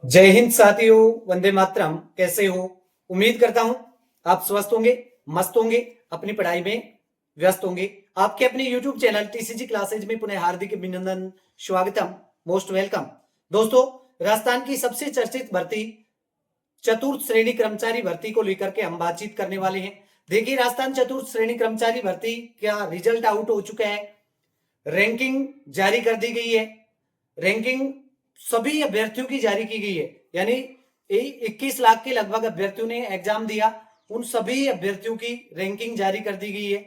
जय हिंद साथियों, वंदे मातरम। कैसे हो? उम्मीद करता हूं आप स्वस्थ होंगे, मस्त होंगे, अपनी पढ़ाई में व्यस्त होंगे। आपके अपने YouTube चैनल टीसीजी क्लासेज में पुनः हार्दिक अभिनंदन, स्वागतम, मोस्ट वेलकम। दोस्तों, राजस्थान की सबसे चर्चित भर्ती चतुर्थ श्रेणी कर्मचारी भर्ती को लेकर के हम बातचीत करने वाले हैं। देखिए, राजस्थान चतुर्थ श्रेणी कर्मचारी भर्ती का रिजल्ट आउट हो चुका है, रैंकिंग जारी कर दी गई है। रैंकिंग सभी अभ्यर्थियों की जारी की गई है, यानी 21 लाख के लगभग अभ्यर्थियों ने एग्जाम दिया, उन सभी अभ्यर्थियों की रैंकिंग जारी कर दी गई है।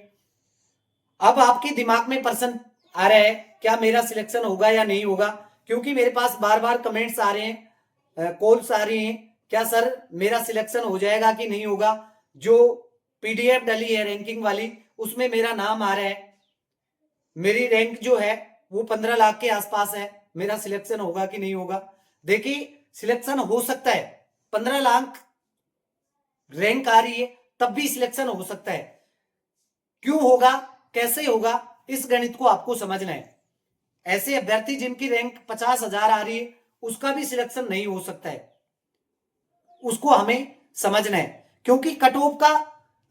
अब आपके दिमाग में प्रश्न आ रहा है, क्या मेरा सिलेक्शन होगा या नहीं होगा? क्योंकि मेरे पास बार बार कमेंट्स आ रहे हैं, कॉल्स आ रही हैं, क्या सर मेरा सिलेक्शन हो जाएगा कि नहीं होगा? जो पीडीएफ डली है रैंकिंग वाली, उसमें मेरा नाम आ रहा है, मेरी रैंक जो है वो 15 लाख के आसपास है, मेरा सिलेक्शन होगा कि नहीं होगा? देखिए, सिलेक्शन हो सकता है, 15 लाख रैंक आ रही है तब भी सिलेक्शन हो सकता है। क्यों होगा, कैसे होगा, इस गणित को आपको समझना है। ऐसे अभ्यर्थी जिनकी रैंक 50,000 आ रही है, उसका भी सिलेक्शन नहीं हो सकता है, उसको हमें समझना है। क्योंकि कट ऑफ का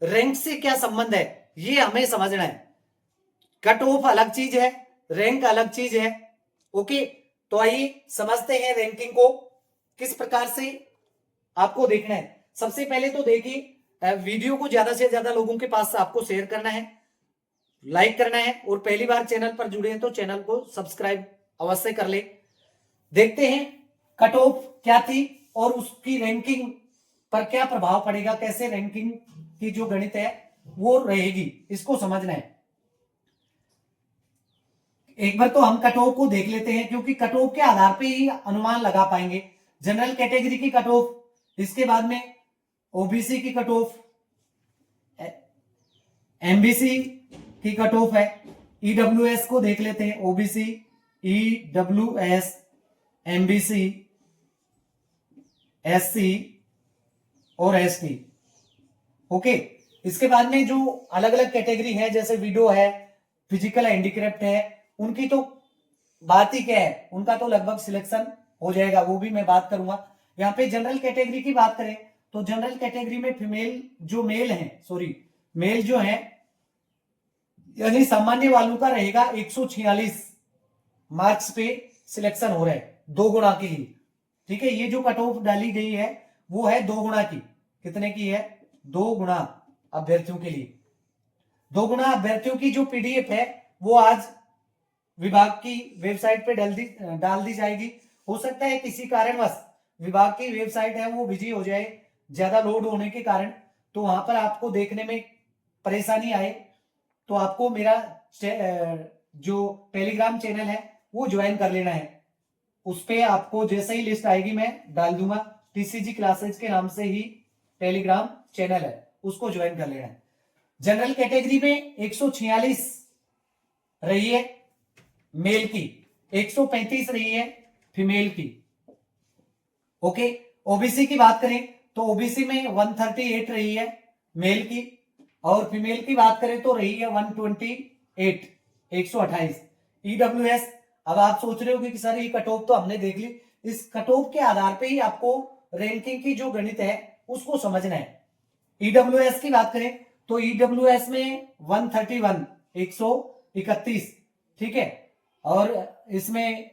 रैंक से क्या संबंध है, ये हमें समझना है। कट ऑफ अलग चीज है, रैंक अलग चीज है। ओके, तो आइए समझते हैं रैंकिंग को किस प्रकार से आपको देखना है। सबसे पहले तो देखिए, वीडियो को ज्यादा से ज्यादा लोगों के पास आपको शेयर करना है, लाइक करना है, और पहली बार चैनल पर जुड़े हैं तो चैनल को सब्सक्राइब अवश्य कर ले। देखते हैं कट ऑफ क्या थी और उसकी रैंकिंग पर क्या प्रभाव पड़ेगा, कैसे रैंकिंग की जो गणित है वो रहेगी, इसको समझना है। एक बार तो हम कट ऑफ को देख लेते हैं, क्योंकि कट ऑफ के आधार पे ही अनुमान लगा पाएंगे। जनरल कैटेगरी की कट ऑफ, इसके बाद में ओबीसी की कट ऑफ, एमबीसी की कट ऑफ है, ईडब्ल्यूएस को देख लेते हैं। ओबीसी, ईडब्ल्यूएस, एमबीसी, एससी और एसटी। ओके, इसके बाद में जो अलग अलग कैटेगरी है, जैसे विडो है, फिजिकल हैंडीक्राफ्ट है, उनकी तो बात ही क्या है, उनका तो लगभग सिलेक्शन हो जाएगा, वो भी मैं बात करूंगा। यहाँ पे जनरल कैटेगरी की बात करें तो जनरल कैटेगरी में फीमेल जो मेल है, सॉरी मेल जो है, यानी सामान्य वालों का रहेगा 146 मार्क्स पे सिलेक्शन हो रहा है, 2 गुना के लिए। ठीक है, ये जो कट ऑफ डाली गई है वो है 2 गुना की। कितने की है? 2 गुना अभ्यर्थियों के लिए। 2 गुना अभ्यर्थियों की जो पीडीएफ है वो आज विभाग की वेबसाइट पे डाल दी जाएगी। हो सकता है किसी कारणवश विभाग की वेबसाइट है वो बिजी हो जाए, ज्यादा लोड होने के कारण, तो वहां पर आपको देखने में परेशानी आए, तो आपको मेरा जो टेलीग्राम चैनल है वो ज्वाइन कर लेना है। उस पे आपको जैसे ही लिस्ट आएगी मैं डाल दूंगा। टीसीजी क्लासेज के नाम से ही टेलीग्राम चैनल है, उसको ज्वाइन कर लेना है। जनरल कैटेगरी में 146 रही है मेल की, 135 रही है फीमेल की। ओके, ओबीसी की बात करें तो ओबीसी में 138 रही है मेल की, और फीमेल की बात करें तो रही है 128, 128। ईडब्ल्यूएस, अब आप सोच रहे हो कि सर ये कट ऑफ तो हमने देख ली, इस कट ऑफ के आधार पे ही आपको रैंकिंग की जो गणित है उसको समझना है। ईडब्ल्यूएस की बात करें तो ईडब्ल्यूएस में 131, 131, ठीक है, और इसमें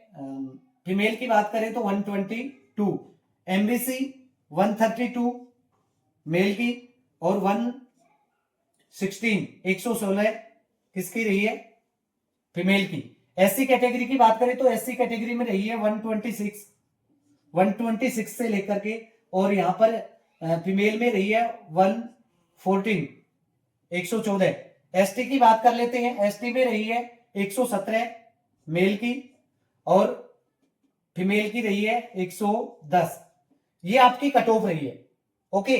फीमेल की बात करें तो 122, एमबीसी 132 मेल की, और 116, 116 किसकी रही है? फीमेल की। एससी कैटेगरी की बात करें तो एससी कैटेगरी में रही है 126, 126 से लेकर के, और यहां पर फीमेल में रही है 114, 114। एसटी की बात कर लेते हैं, एसटी में रही है 117 मेल की, और फीमेल की रही है 110। ये आपकी कट ऑफ रही है। ओके,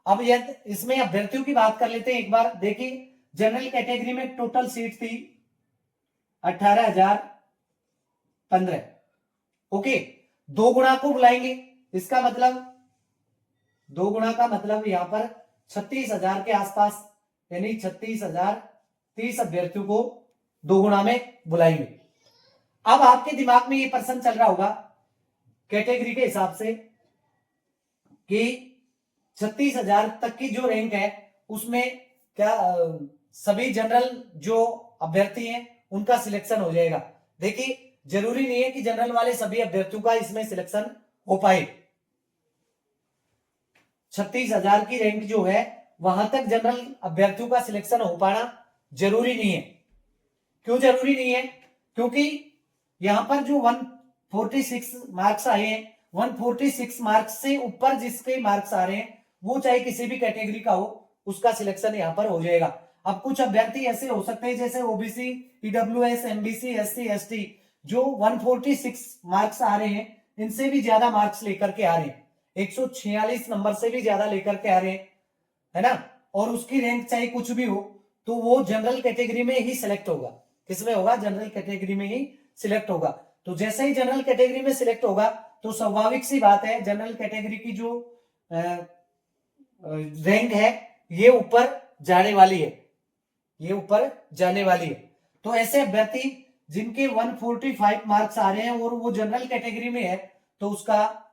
अब यह इसमें अभ्यर्थियों की बात कर लेते हैं एक बार। देखिए, जनरल कैटेगरी में टोटल सीट थी 18,015। ओके, 2 गुणा को बुलाएंगे, इसका मतलब 2 गुणा का मतलब यहां पर 36,000 के आसपास, यानी 36,030 अभ्यर्थियों को 2 गुणा में बुलाएंगे। अब आपके दिमाग में ये प्रश्न चल रहा होगा कैटेगरी के हिसाब से, कि 36,000 तक की जो रैंक है उसमें क्या सभी जनरल जो अभ्यर्थी हैं उनका सिलेक्शन हो जाएगा। देखिए जरूरी नहीं है कि जनरल वाले सभी अभ्यर्थियों का इसमें सिलेक्शन हो पाए। 36,000 की रैंक जो है वहां तक जनरल अभ्यर्थियों का सिलेक्शन हो पाना जरूरी नहीं है। क्यों जरूरी नहीं है? क्योंकि यहां पर जो 146 मार्क्स आए हैं, 146 मार्क्स से ऊपर जिसके मार्क्स आ रहे हैं वो चाहे किसी भी कैटेगरी का हो उसका सिलेक्शन यहां पर हो जाएगा। अब कुछ अभ्यर्थी ऐसे हो सकते हैं जैसे OBC, EWS, MBC, SC, ST जो 146 मार्क्स आ रहे हैं इनसे भी ज्यादा मार्क्स लेकर के आ रहे हैं, 146 नंबर से भी ज्यादा लेकर के आ रहे हैं, है ना, और उसकी रैंक चाहे कुछ भी हो तो वो जनरल कैटेगरी में ही सिलेक्ट होगा। किसमें होगा? जनरल कैटेगरी में ही सिलेक्ट होगा। तो जैसे ही जनरल कैटेगरी में सिलेक्ट होगा तो स्वाभाविक सी बात है जनरल कैटेगरी की जो रैंक है ये ऊपर जाने वाली है, ये ऊपर जाने वाली है। तो ऐसे अभ्यर्थी जिनके 145 मार्क्स आ रहे हैं और वो जनरल कैटेगरी में है तो उसका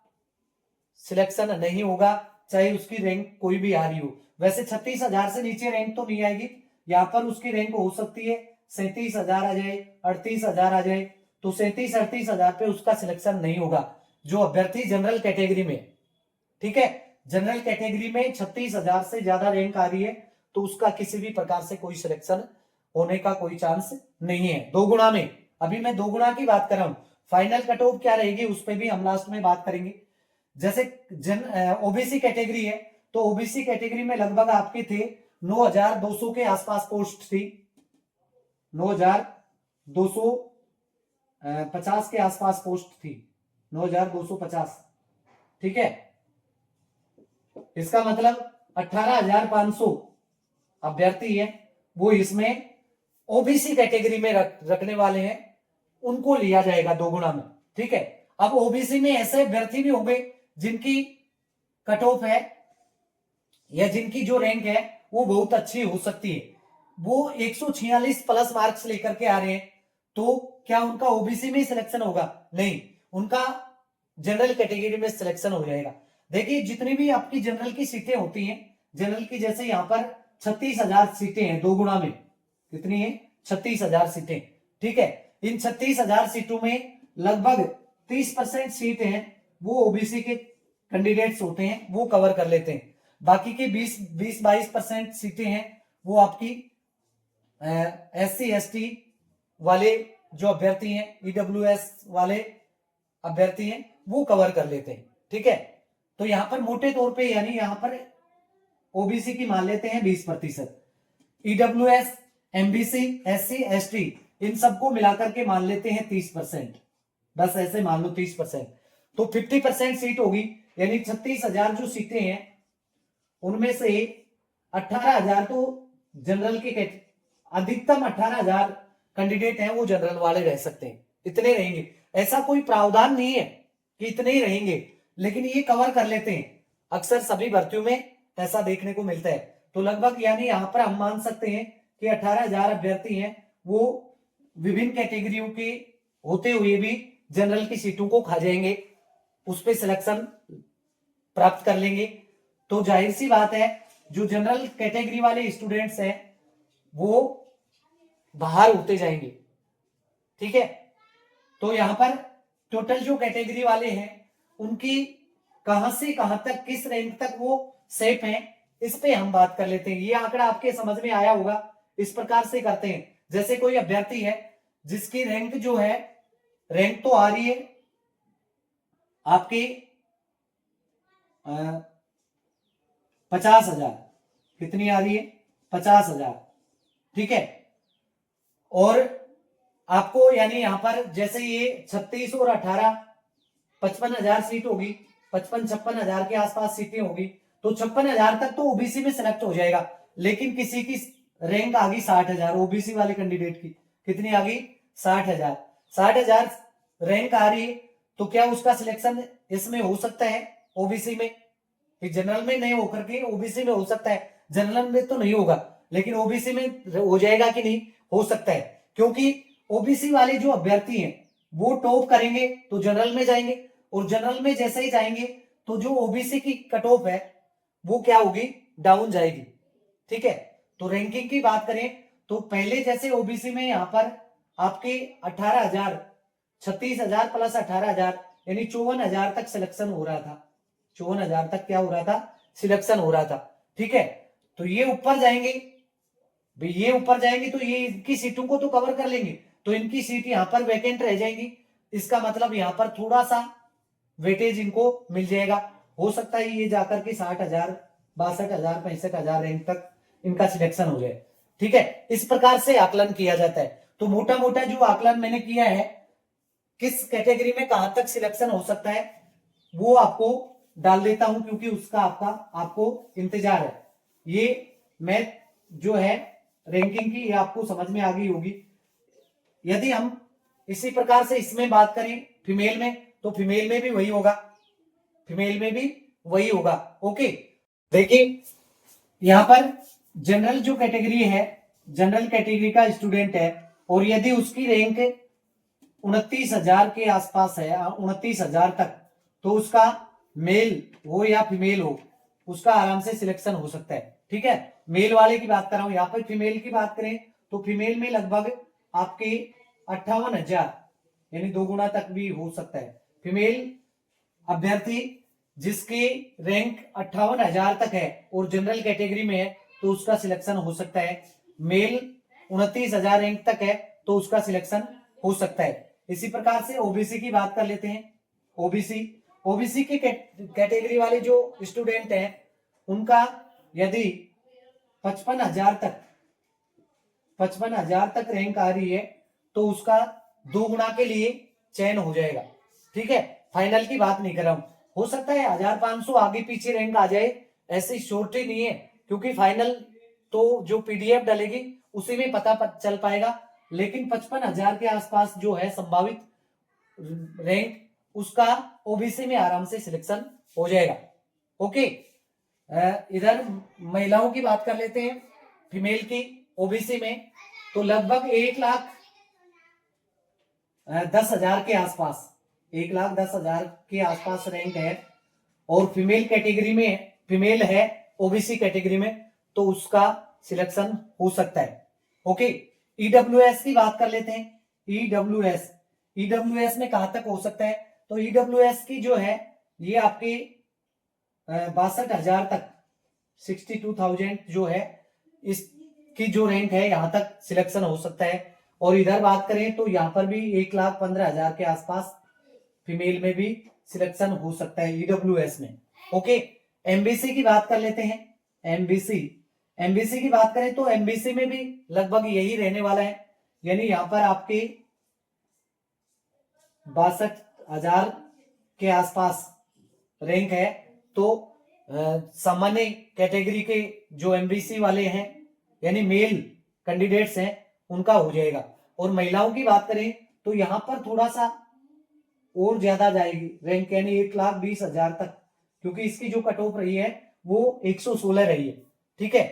सिलेक्शन नहीं होगा चाहे उसकी रैंक कोई भी आ रही हो। वैसे 36,000 से नीचे रैंक तो नहीं आएगी, यहाँ पर उसकी रैंक हो सकती है 37,000 आ जाए, 38,000 आ जाए, तो 37-38,000 पे उसका सिलेक्शन नहीं होगा जो अभ्यर्थी जनरल कैटेगरी में। ठीक है, जनरल कैटेगरी में 36,000 से ज्यादा रैंक आ रही है तो उसका किसी भी प्रकार से कोई सिलेक्शन होने का कोई चांस नहीं है। 2 गुना में, अभी मैं 2 गुना की बात कर रहा हूं, फाइनल कट ऑफ क्या रहेगी उस पर भी हम लास्ट में बात करेंगे। जैसे ओबीसी कैटेगरी है तो ओबीसी कैटेगरी में लगभग आपके थे 9,200 के आसपास पोस्ट थी, 9,250 के आसपास पोस्ट थी, 9,250। ठीक है, इसका मतलब 18,500 अभ्यर्थी है वो इसमें ओबीसी कैटेगरी में रखने वाले हैं, उनको लिया जाएगा 2 गुना में। ठीक है, अब ओबीसी में ऐसे अभ्यर्थी भी होंगे जिनकी कट ऑफ है या जिनकी जो रैंक है वो बहुत अच्छी हो सकती है, वो 146 प्लस मार्क्स लेकर के आ रहे हैं तो क्या उनका ओबीसी में सिलेक्शन होगा? नहीं, उनका जनरल कैटेगरी में सिलेक्शन हो जाएगा। देखिए जितनी भी आपकी जनरल की सीटें होती हैं, जनरल की जैसे यहां पर 36,000 सीटें हैं 2 गुना में, कितनी है? 36,000 सीटें। ठीक है, इन 36,000 सीटों में लगभग 30% सीट हैं वो ओबीसी के कैंडिडेट्स होते हैं, वो कवर कर लेते हैं। बाकी के 20-22% सीटें हैं वो आपकी एससी एसटी वाले जो अभ्यर्थी हैं, ईडब्ल्यूएस वाले अभ्यर्थी हैं वो कवर कर लेते हैं। ठीक है, तो यहां पर मोटे तौर पे यानी यहां पर ओबीसी की मान लेते हैं 20%, ईडब्ल्यूएस, एमबीसी, एससी, एसटी इन सबको मिलाकर के मान लेते हैं 30%, बस ऐसे मान लो 30%, तो 50% सीट होगी, यानी 36,000 जो सीटें हैं उनमें से 18,000 तो जनरल के, अधिकतम 18,000 कैंडिडेट हैं वो जनरल वाले रह सकते हैं, इतने रहेंगे। ऐसा कोई प्रावधान नहीं है कि इतने ही रहेंगे, लेकिन ये कवर कर लेते हैं, अक्सर सभी भर्तियों में ऐसा देखने को मिलता है। तो लगभग यानी यहां पर हम मान सकते हैं कि 18,000 अभ्यर्थी हैं वो विभिन्न कैटेगरियों के होते हुए भी जनरल की सीटों को खा जाएंगे, उस पर सिलेक्शन प्राप्त कर लेंगे। तो जाहिर सी बात है जो जनरल कैटेगरी वाले स्टूडेंट्स हैं वो बाहर होते जाएंगे। ठीक है, तो यहां पर टोटल जो कैटेगरी वाले हैं उनकी कहां से कहां तक, किस रैंक तक वो सेफ हैं, इस पे हम बात कर लेते हैं। ये आंकड़ा आपके समझ में आया होगा, इस प्रकार से करते हैं। जैसे कोई अभ्यर्थी है जिसकी रैंक जो है, रैंक तो आ रही है आपकी 50,000, कितनी आ रही है? 50,000। ठीक है, और आपको यानी यहां पर जैसे ये 36 और 18 55,000 सीट होगी, 55-56,000 के आसपास सीटें होगी, तो 56,000 तक तो ओबीसी में सिलेक्ट हो जाएगा। लेकिन किसी की रैंक आ गई 60,000, ओबीसी वाले कैंडिडेट की कितनी आ गई? 60,000। 60,000 रैंक आ रही है तो क्या उसका सिलेक्शन इसमें हो सकता है ओबीसी में? जनरल में नहीं होकर के ओबीसी में हो सकता है, जनरल में तो नहीं होगा, लेकिन ओबीसी में हो जाएगा कि नहीं? हो सकता है, क्योंकि ओबीसी वाले जो अभ्यर्थी हैं वो टॉप करेंगे तो जनरल में जाएंगे, और जनरल में जैसे ही जाएंगे तो जो ओबीसी की कट ऑफ है वो क्या होगी, डाउन जाएगी। ठीक है, तो रैंकिंग की बात करें तो पहले जैसे ओबीसी में यहां पर आपके 18,000, 36,000 प्लस 18,000 यानी 54,000 तक सिलेक्शन हो रहा था। 54,000 तक क्या हो रहा था, सिलेक्शन हो रहा था। ठीक है, तो ये ऊपर जाएंगे, ये ऊपर जाएंगे तो ये इनकी सीटों को तो कवर कर लेंगे, तो इनकी सीट यहां पर वैकेंट रह जाएंगी। इसका मतलब यहां पर थोड़ा सा वेटेज इनको मिल जाएगा। हो सकता है ये जाकर के 60,000, 62,000, 65,000 रैंक तक इनका सिलेक्शन हो जाए। ठीक है, इस प्रकार से आकलन किया जाता है। तो मोटा मोटा जो आकलन मैंने किया है किस कैटेगरी में कहां तक सिलेक्शन हो सकता है वो आपको डाल देता हूं, क्योंकि उसका आपको इंतजार है। ये मैथ जो है रैंकिंग की, ये आपको समझ में आ गई होगी। यदि हम इसी प्रकार से इसमें बात करें फीमेल में, तो फीमेल में भी वही होगा, फीमेल में भी वही होगा। ओके, देखिए यहां पर जनरल जो कैटेगरी है, जनरल कैटेगरी का स्टूडेंट है और यदि उसकी रैंक 29,000 के आसपास है, 29,000 तक, तो उसका मेल हो या फीमेल हो उसका आराम से सिलेक्शन हो सकता है। ठीक है, मेल वाले की बात कर रहा हूं। यहाँ पर फीमेल की बात करें तो फीमेल में लगभग आपके 58,000 यानी 2 गुना तक भी हो सकता है। फीमेल अभ्यर्थी जिसकी रैंक 58,000 तक है और जनरल कैटेगरी में है तो उसका सिलेक्शन हो सकता है। मेल 29,000 रैंक तक है तो उसका सिलेक्शन हो सकता है। इसी प्रकार से ओबीसी की बात कर लेते हैं। ओबीसी की कैटेगरी वाले जो स्टूडेंट हैं उनका यदि 55,000 तक रैंक आ रही है तो उसका 2 गुना के लिए चयन हो जाएगा। ठीक है, फाइनल की बात नहीं कर रहा हूं, हो सकता है 1,500 आगे पीछे रैंक आ जाए, ऐसी श्योरिटी नहीं है, क्योंकि फाइनल तो जो पीडीएफ डलेगी उसी में पता चल पाएगा। लेकिन 55,000 के आसपास जो है संभावित रैंक, उसका ओबीसी में आराम से सिलेक्शन हो जाएगा। ओके, इधर महिलाओं की बात कर लेते हैं। फीमेल की ओबीसी में तो लगभग 1,10,000 के आसपास, 1,10,000 के आसपास रैंक है और फीमेल कैटेगरी में, फीमेल है ओबीसी कैटेगरी में, तो उसका सिलेक्शन हो सकता है। ओके, ईडब्ल्यूएस की बात कर लेते हैं। ईडब्ल्यूएस में कहां तक हो सकता है, तो ईडब्ल्यूएस की जो है ये आपके 62,000 तक, 62,000 जो है इसकी जो रैंक है यहां तक सिलेक्शन हो सकता है। और इधर बात करें तो यहां पर भी 1,15,000 के आसपास फीमेल में भी सिलेक्शन हो सकता है ईडब्ल्यूएस में। ओके, एमबीसी की बात कर लेते हैं। एमबीसी की बात करें तो एमबीसी में भी लगभग यही रहने वाला है, यानी यहां पर आपके 62,000 के आसपास रैंक है। तो सामान्य कैटेगरी के जो एमबीसी वाले हैं यानी मेल कैंडिडेट्स हैं उनका हो जाएगा। और महिलाओं की बात करें तो यहां पर थोड़ा सा और ज्यादा जाएगी रैंक, यानी 1,20,000 तक, क्योंकि इसकी जो कट ऑफ रही है वो 116 रही है। ठीक है,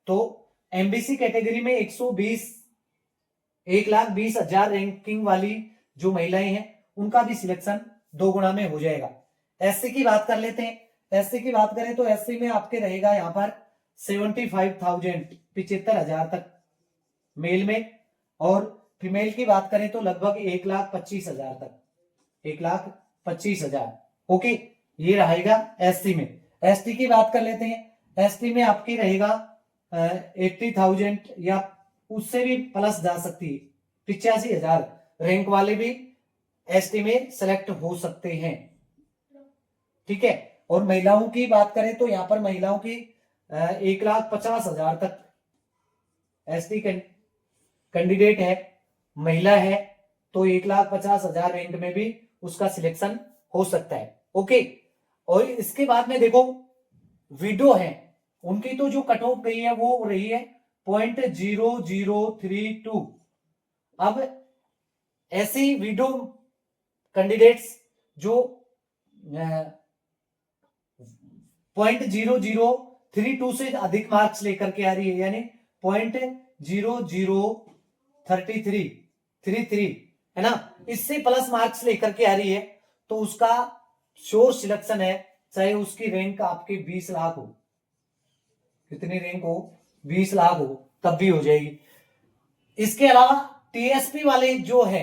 तो एमबीसी कैटेगरी में 1,20,000 रैंकिंग वाली जो महिलाएं हैं उनका भी सिलेक्शन 2 गुना में हो जाएगा। एससी की बात कर लेते हैं। एससी की बात करें तो एससी में आपके रहेगा यहाँ पर 75,000, 75,000 तक मेल में, और फीमेल की बात करें तो लगभग 1,25,000 तक, 1,25,000। ओके, ये रहेगा एससी में। एसटी की बात कर लेते हैं। एसटी में आपकी रहेगा 80,000 या उससे भी प्लस जा सकती है, 85,000 रैंक वाले भी एसटी में सेलेक्ट हो सकते हैं। ठीक है, और महिलाओं की बात करें तो यहां पर महिलाओं की 1,50,000 तक एसटी कैंडिडेट है, महिला है, तो 1,50,000 रैंक में भी उसका सिलेक्शन हो सकता है। ओके, और इसके बाद में देखो विडो है, उनकी तो जो कट ऑफ गई है वो रही है 0.0032। अब ऐसी विडो कैंडिडेट्स जो 0.0032 से अधिक मार्क्स लेकर के आ रही है, यानी 0.0033 है ना, इससे प्लस मार्क्स लेकर के आ रही है, तो उसका श्योर सिलेक्शन है चाहे उसकी रैंक आपके 20 लाख हो, कितनी रैंक हो, 20 लाख हो, तब भी हो जाएगी। इसके अलावा टीएसपी वाले जो है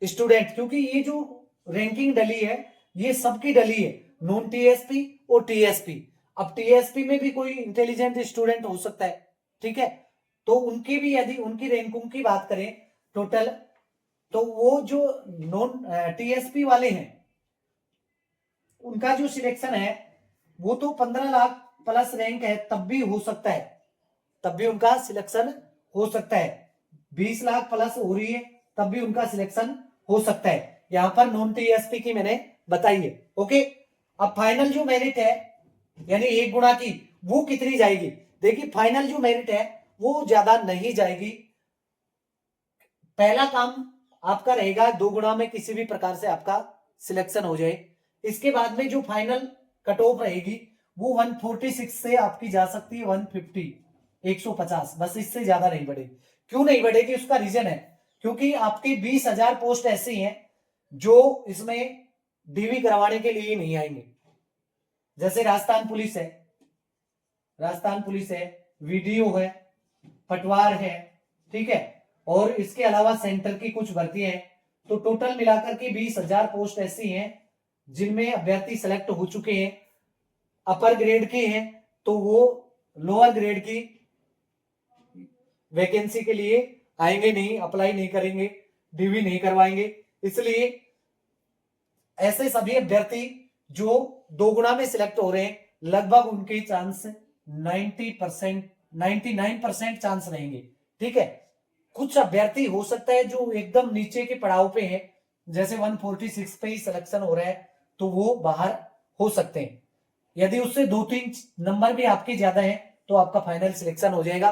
स्टूडेंट, क्योंकि ये जो रैंकिंग डली है ये सबकी डली है, नॉन टीएसपी और टीएसपी। अब टीएसपी में भी कोई इंटेलिजेंट स्टूडेंट हो सकता है, ठीक है, तो उनकी भी यदि उनकी रैंकों की बात करें टोटल, तो वो जो नॉन टीएसपी वाले हैं उनका जो सिलेक्शन है वो तो 15 लाख प्लस रैंक है, तब भी हो सकता है, तब भी उनका सिलेक्शन हो सकता है। 20 लाख प्लस हो रही है तब भी उनका सिलेक्शन हो सकता है। यहां पर नॉन टीएसपी की मैंने बताई है। ओके, अब फाइनल जो मेरिट है यानी 1 गुना की, वो कितनी जाएगी? देखिए फाइनल जो मेरिट है वो ज्यादा नहीं जाएगी। पहला काम आपका रहेगा 2 गुना में किसी भी प्रकार से आपका सिलेक्शन हो जाए। इसके बाद में जो फाइनल कट ऑफ रहेगी वो 146 से आपकी जा सकती है 150, 150, बस इससे ज्यादा नहीं बढ़ेगी। क्यों नहीं बढ़ेगी? उसका रीजन है क्योंकि आपकी 20,000 पोस्ट ऐसी हैं जो इसमें डीवी करवाने के लिए नहीं आएंगे। जैसे राजस्थान पुलिस है, राजस्थान पुलिस है, वीडियो है, पटवार है, ठीक है, और इसके अलावा सेंटर की कुछ भर्तियां हैं। तो टोटल मिलाकर के 20,000 पोस्ट ऐसी हैं जिनमें अभ्यर्थी सेलेक्ट हो चुके हैं। अपर ग्रेड के हैं तो वो लोअर ग्रेड की वैकेंसी के लिए आएंगे नहीं, अप्लाई नहीं करेंगे, डीवी नहीं करवाएंगे। इसलिए ऐसे सभी अभ्यर्थी जो 2 गुना में सिलेक्ट हो रहे हैं लगभग उनके चांस 90%, 99% चांस रहेंगे, ठीक है। कुछ अभ्यर्थी हो सकता है जो एकदम नीचे के पड़ाव पे हैं, जैसे 146 पे ही सिलेक्शन हो रहा है तो वो बाहर हो सकते हैं। यदि उससे 2-3 नंबर भी आपके ज्यादा हैं तो आपका फाइनल सिलेक्शन हो जाएगा।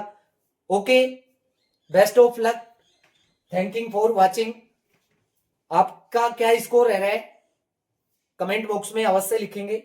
Okay, best of luck, thanking for watching. आपका क्या स्कोर रह रहा है कमेंट बॉक्स में अवश्य लिखेंगे।